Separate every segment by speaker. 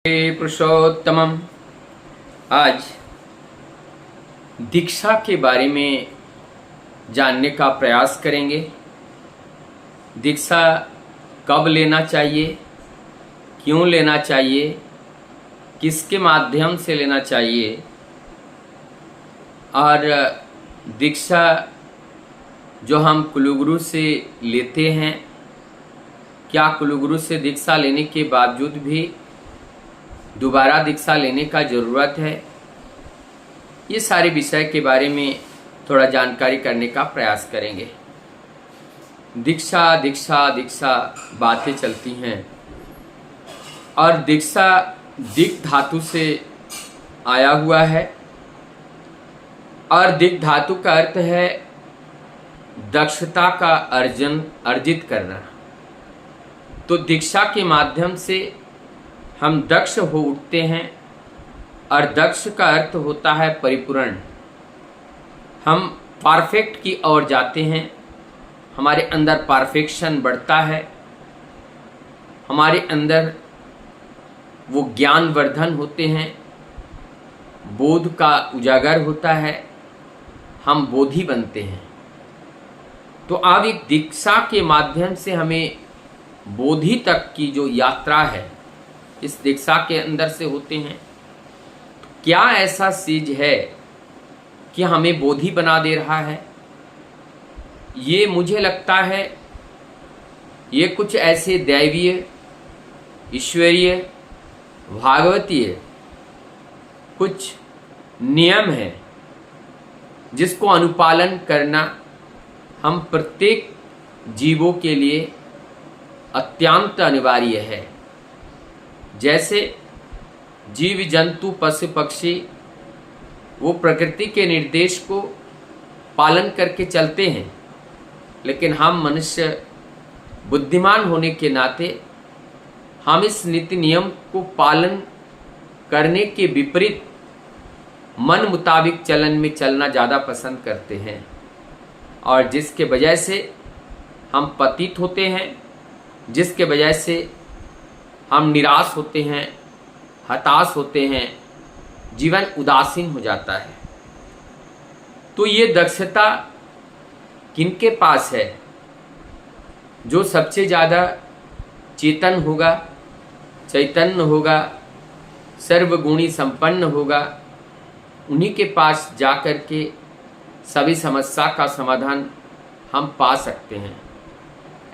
Speaker 1: पुरुषोत्तमम। आज दीक्षा के बारे में जानने का प्रयास करेंगे। दीक्षा कब लेना चाहिए, क्यों लेना चाहिए, किसके माध्यम से लेना चाहिए और दीक्षा जो हम कुलगुरु से लेते हैं, क्या कुलगुरु से दीक्षा लेने के बावजूद भी दोबारा दीक्षा लेने का ज़रूरत है। ये सारे विषय के बारे में थोड़ा जानकारी करने का प्रयास करेंगे। दीक्षा दीक्षा दीक्षा बातें चलती हैं और दीक्षा दिक् धातु से आया हुआ है और दिक् धातु का अर्थ है दक्षता का अर्जित करना। तो दीक्षा के माध्यम से हम दक्ष हो उठते हैं और दक्ष का अर्थ होता है परिपूर्ण। हम परफेक्ट की ओर जाते हैं, हमारे अंदर परफेक्शन बढ़ता है, हमारे अंदर वो ज्ञानवर्धन होते हैं, बोध का उजागर होता है, हम बोधि बनते हैं। तो अब एक दीक्षा के माध्यम से हमें बोधि तक की जो यात्रा है इस दीक्षा के अंदर से होते हैं। तो क्या ऐसा चीज है कि हमें बोधि बना दे रहा है? ये मुझे लगता है ये कुछ ऐसे दैवीय, ईश्वरीय, भागवतीय कुछ नियम है जिसको अनुपालन करना हम प्रत्येक जीवों के लिए अत्यंत अनिवार्य है। जैसे जीव जंतु पशु पक्षी वो प्रकृति के निर्देश को पालन करके चलते हैं, लेकिन हम मनुष्य बुद्धिमान होने के नाते हम इस नीति नियम को पालन करने के विपरीत मन मुताबिक चलन में चलना ज़्यादा पसंद करते हैं और जिसके वजह से हम पतित होते हैं, जिसके वजह से हम निराश होते हैं, हताश होते हैं, जीवन उदासीन हो जाता है। तो ये दक्षता किनके पास है? जो सबसे ज़्यादा चेतन होगा, चैतन्य होगा, सर्वगुणी संपन्न होगा, उन्हीं के पास जाकर के सभी समस्या का समाधान हम पा सकते हैं।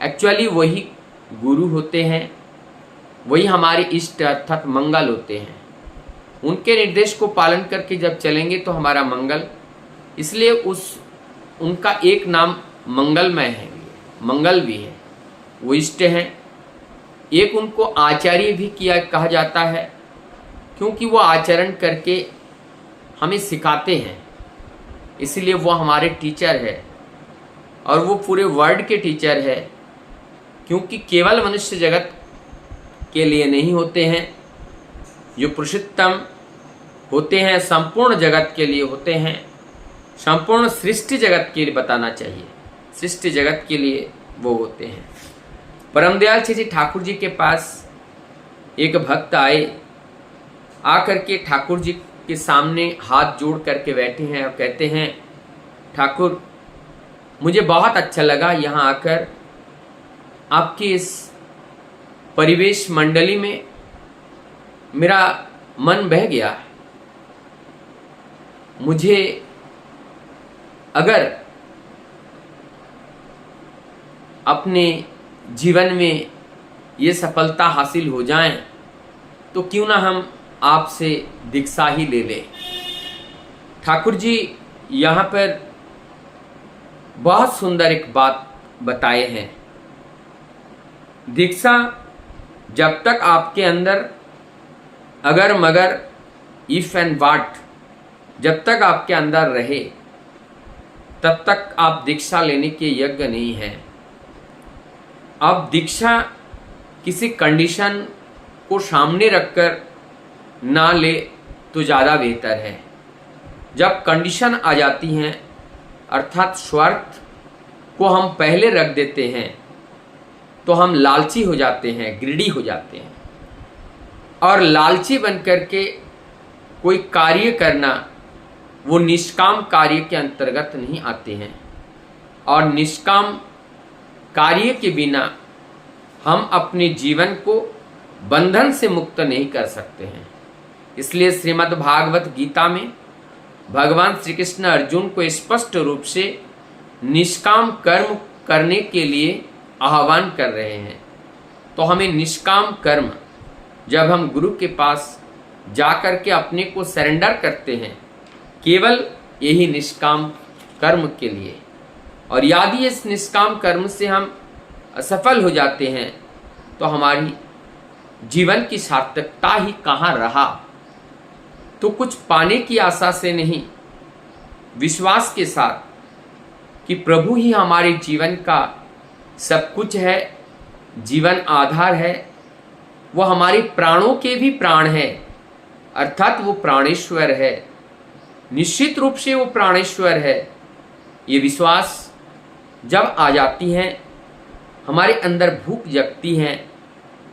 Speaker 1: एक्चुअली वही गुरु होते हैं, वही हमारे इष्ट अर्थात मंगल होते हैं। उनके निर्देश को पालन करके जब चलेंगे तो हमारा मंगल, इसलिए उनका एक नाम मंगलमय है, मंगल भी है, वो इष्ट हैं। एक उनको आचार्य भी कहा जाता है, क्योंकि वो आचरण करके हमें सिखाते हैं, इसलिए वो हमारे टीचर है और वो पूरे वर्ल्ड के टीचर है। क्योंकि केवल मनुष्य जगत के लिए नहीं होते हैं, जो पुरुषोत्तम होते हैं संपूर्ण जगत के लिए होते हैं, संपूर्ण सृष्टि जगत के लिए बताना चाहिए, सृष्टि जगत के लिए वो होते हैं। परमदयाल श्री ठाकुर जी के पास एक भक्त आए, आकर के ठाकुर जी के सामने हाथ जोड़ करके बैठे हैं और कहते हैं, ठाकुर मुझे बहुत अच्छा लगा यहाँ आकर, आपकी इस परिवेश मंडली में मेरा मन बह गया। मुझे अगर अपने जीवन में ये सफलता हासिल हो जाए तो क्यों ना हम आपसे दीक्षा ही ले लें। ठाकुर जी यहाँ पर बहुत सुंदर एक बात बताए हैं। दीक्षा जब तक आपके अंदर अगर मगर इफ एंड वाट जब तक आपके अंदर रहे तब तक आप दीक्षा लेने के योग्य नहीं है। अब दीक्षा किसी कंडीशन को सामने रखकर ना ले तो ज़्यादा बेहतर है। जब कंडीशन आ जाती हैं अर्थात स्वार्थ को हम पहले रख देते हैं तो हम लालची हो जाते हैं, ग्रीडी हो जाते हैं। और लालची बन करके कोई कार्य करना, वो निष्काम कार्य के अंतर्गत नहीं आते हैं। और निष्काम कार्य के बिना हम अपने जीवन को बंधन से मुक्त नहीं कर सकते हैं। इसलिए श्रीमद् भागवत गीता में भगवान श्री कृष्ण अर्जुन को स्पष्ट रूप से निष्काम कर्म करने के लिए आह्वान कर रहे हैं। तो हमें निष्काम कर्म, जब हम गुरु के पास जाकर के अपने को सरेंडर करते हैं, केवल यही निष्काम कर्म के लिए, और यदि इस निष्काम कर्म से हम असफल हो जाते हैं तो हमारी जीवन की सार्थकता ही कहाँ रहा। तो कुछ पाने की आशा से नहीं, विश्वास के साथ कि प्रभु ही हमारे जीवन का सब कुछ है, जीवन आधार है, वो हमारे प्राणों के भी प्राण है, अर्थात वो प्राणेश्वर है, निश्चित रूप से वो प्राणेश्वर है। ये विश्वास जब आ जाती है, हमारे अंदर भूख जगती है,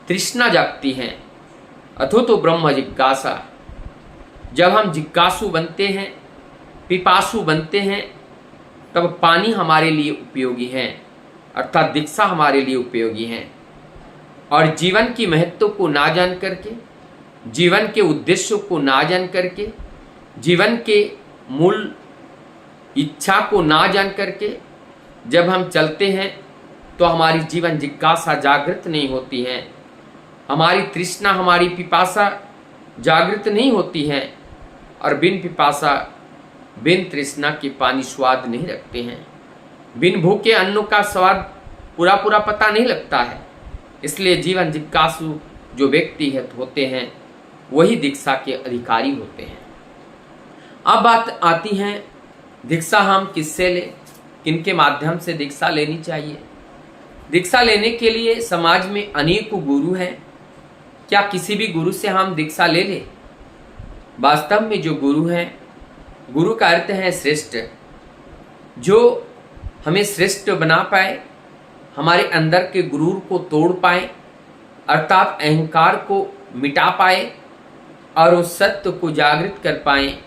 Speaker 1: तृष्णा जगती है, अथो तो ब्रह्म जिज्ञासा। जब हम जिज्ञासु बनते हैं, पिपासु बनते हैं, तब पानी हमारे लिए उपयोगी है, अर्थात दीक्षा हमारे लिए उपयोगी है। और जीवन की महत्व को ना जान करके, जीवन के उद्देश्यों को ना जान करके, जीवन के मूल इच्छा को ना जान करके जब हम चलते हैं तो हमारी जीवन जिज्ञासा जागृत नहीं होती है, हमारी तृष्णा, हमारी पिपासा जागृत नहीं होती है, और बिन पिपासा, बिन तृष्णा के पानी स्वाद नहीं रखते हैं, बिन भूखे अन्नों का स्वाद पूरा पूरा पता नहीं लगता है। इसलिए जीवन जिज्ञासु जो व्यक्ति होते हैं वही दीक्षा के अधिकारी होते हैं। अब बात आती है दीक्षा हम किससे लें, किनके माध्यम से दीक्षा लेनी चाहिए। दीक्षा लेने के लिए समाज में अनेकों गुरु हैं, क्या किसी भी गुरु से हम दीक्षा ले लें? वास्तव में जो गुरु हैं, गुरु का अर्थ है श्रेष्ठ, जो हमें श्रेष्ठ बना पाए, हमारे अंदर के गुरूर को तोड़ पाए, अर्थात अहंकार को मिटा पाए और उस सत्य को जागृत कर पाए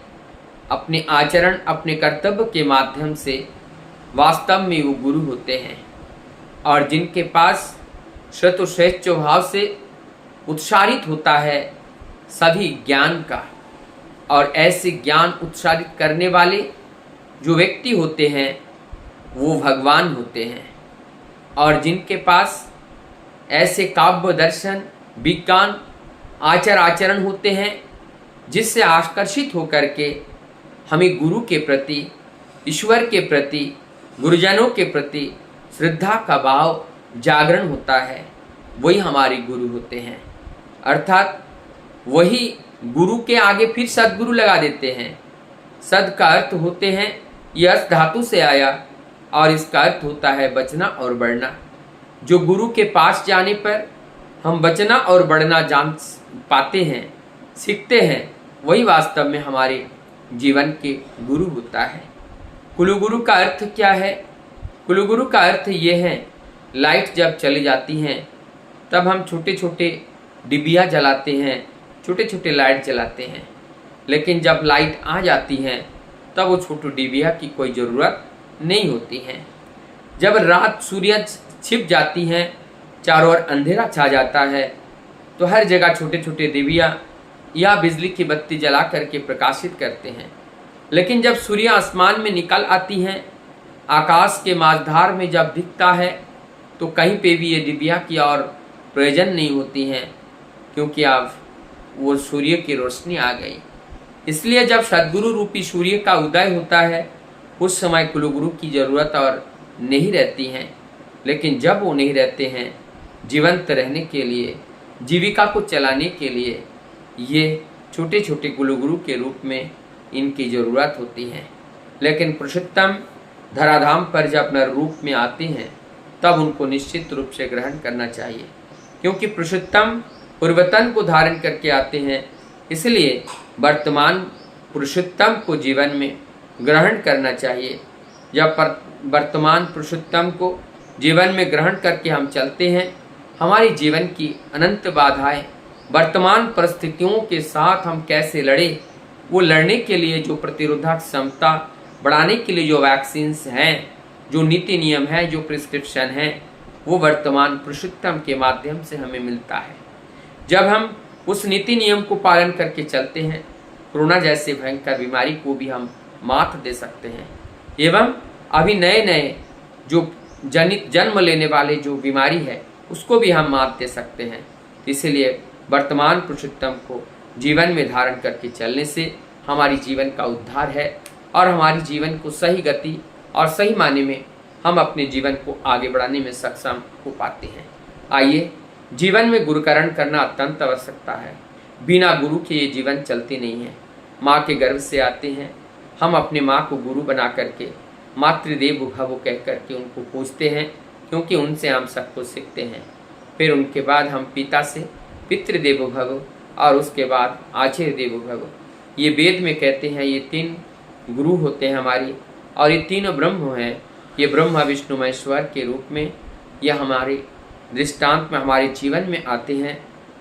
Speaker 1: अपने आचरण, अपने कर्तव्य के माध्यम से, वास्तव में वो गुरु होते हैं। और जिनके पास श्रेष्ठ भाव से उत्सारित होता है सभी ज्ञान का, और ऐसे ज्ञान उत्सारित करने वाले जो व्यक्ति होते हैं वो भगवान होते हैं। और जिनके पास ऐसे काव्य दर्शन, विज्ञान, आचरण होते हैं जिससे आकर्षित होकर के हमें गुरु के प्रति, ईश्वर के प्रति, गुरुजनों के प्रति श्रद्धा का भाव जागरण होता है, वही हमारे गुरु होते हैं। अर्थात वही गुरु के आगे फिर सदगुरु लगा देते हैं। सद का अर्थ होते हैं, यश धातु से आया, और इसका अर्थ होता है बचना और बढ़ना। जो गुरु के पास जाने पर हम बचना और बढ़ना जान पाते हैं, सीखते हैं, वही वास्तव में हमारे जीवन के गुरु होता है। कुलगुरु का अर्थ क्या है? कुलगुरु का अर्थ ये है, लाइट जब चली जाती हैं तब हम छोटे छोटे डिबिया जलाते हैं, छोटे छोटे लाइट जलाते हैं, लेकिन जब लाइट आ जाती हैं तब वो छोटे डिबिया की कोई ज़रूरत नहीं होती है। जब रात सूर्य छिप जाती हैं, चारों ओर अंधेरा छा जाता है, तो हर जगह छोटे छोटे डिबिया या बिजली की बत्ती जला करके प्रकाशित करते हैं। लेकिन जब सूर्य आसमान में निकल आती हैं, आकाश के माझधार में जब दिखता है, तो कहीं पे भी ये डिबिया की और प्रयोजन नहीं होती हैं, क्योंकि अब वो सूर्य की रोशनी आ गई। इसलिए जब सद्गुरु रूपी सूर्य का उदय होता है, उस समय कुलगुरु की ज़रूरत और नहीं रहती हैं। लेकिन जब वो नहीं रहते हैं, जीवंत रहने के लिए, जीविका को चलाने के लिए, ये छोटे छोटे कुलगुरु के रूप में इनकी ज़रूरत होती है। लेकिन पुरुषोत्तम धराधाम पर जब अपना रूप में आते हैं, तब उनको निश्चित रूप से ग्रहण करना चाहिए, क्योंकि पुरुषोत्तम पूर्वतन को धारण करके आते हैं। इसलिए वर्तमान पुरुषोत्तम को जीवन में ग्रहण करना चाहिए। जब वर्तमान पुरुषोत्तम को जीवन में ग्रहण करके हम चलते हैं, हमारी जीवन की अनंत बाधाएं वर्तमान परिस्थितियों के साथ हम कैसे लड़े, वो लड़ने के लिए जो प्रतिरोधक क्षमता बढ़ाने के लिए जो वैक्सीन्स हैं, जो नीति नियम है, जो प्रिस्क्रिप्शन है, वो वर्तमान पुरुषोत्तम के माध्यम से हमें मिलता है। जब हम उस नीति नियम को पालन करके चलते हैं, कोरोना जैसे भयंकर बीमारी को भी हम मात दे सकते हैं। एवं अभी नए नए जो जन्म लेने वाले जो बीमारी है उसको भी हम मात दे सकते हैं। इसलिए वर्तमान पुरुषोत्तम को जीवन में धारण करके चलने से हमारी जीवन का उद्धार है और हमारी जीवन को सही गति और सही मायने में हम अपने जीवन को आगे बढ़ाने में सक्षम हो पाते हैं। आइए, जीवन में गुरुकरण करना अत्यंत आवश्यकता है। बिना गुरु के ये जीवन चलती नहीं है। माँ के गर्भ से आते हैं, हम अपने माँ को गुरु बना करके मातृदेव भव कह करके उनको पूजते हैं, क्योंकि उनसे हम सब कुछ सीखते हैं। फिर उनके बाद हम पिता से पितृदेव भव और उसके बाद आचार्य देव भव। ये वेद में कहते हैं ये 3 गुरु होते हैं हमारी, और ये 3 ब्रह्म हैं। ये ब्रह्मा विष्णु महेश्वर के रूप में ये हमारे दृष्टांत में हमारे जीवन में आते हैं।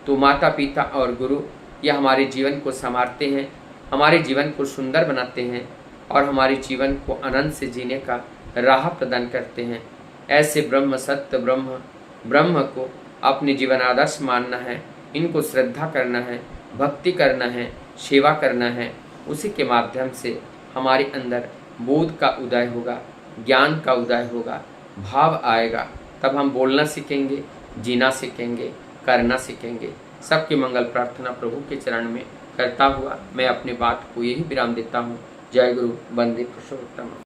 Speaker 1: तो माता पिता और गुरु ये हमारे जीवन को संवारते हैं, हमारे जीवन को सुंदर बनाते हैं और हमारे जीवन को आनंद से जीने का राह प्रदान करते हैं। ऐसे ब्रह्म सत्य ब्रह्म को अपने जीवन आदर्श मानना है, इनको श्रद्धा करना है, भक्ति करना है, सेवा करना है। उसी के माध्यम से हमारे अंदर बोध का उदय होगा, ज्ञान का उदय होगा, भाव आएगा। तब हम बोलना सीखेंगे, जीना सीखेंगे, करना सीखेंगे। सबकी मंगल प्रार्थना प्रभु के चरण में करता हुआ मैं अपनी बात को यही विराम देता हूँ। जय गुरु, वंदे पुरुषोत्तम।